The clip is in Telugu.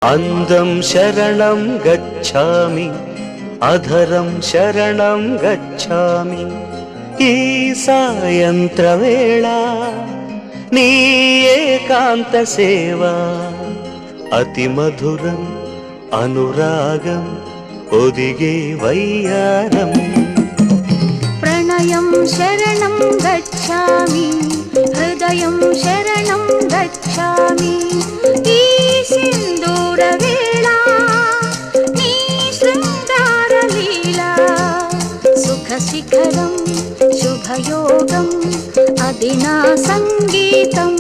అందం శరణం గచ్ఛామి, అధరం శరణం గచ్ఛామి. ఈ సాయంత్రవేళ నీ ఏకాంత సేవ అతి మధురం అనురాగం ఒదిగే వయ్యారం. ప్రణయం శరణం గచ్ఛామి, హృదయం శరణం గచ్ఛామి. ఈ సింధూర వేళ నీ శృంగార లీలా సుఖ శిఖరం శుభయోగం అది నా సంగీతం.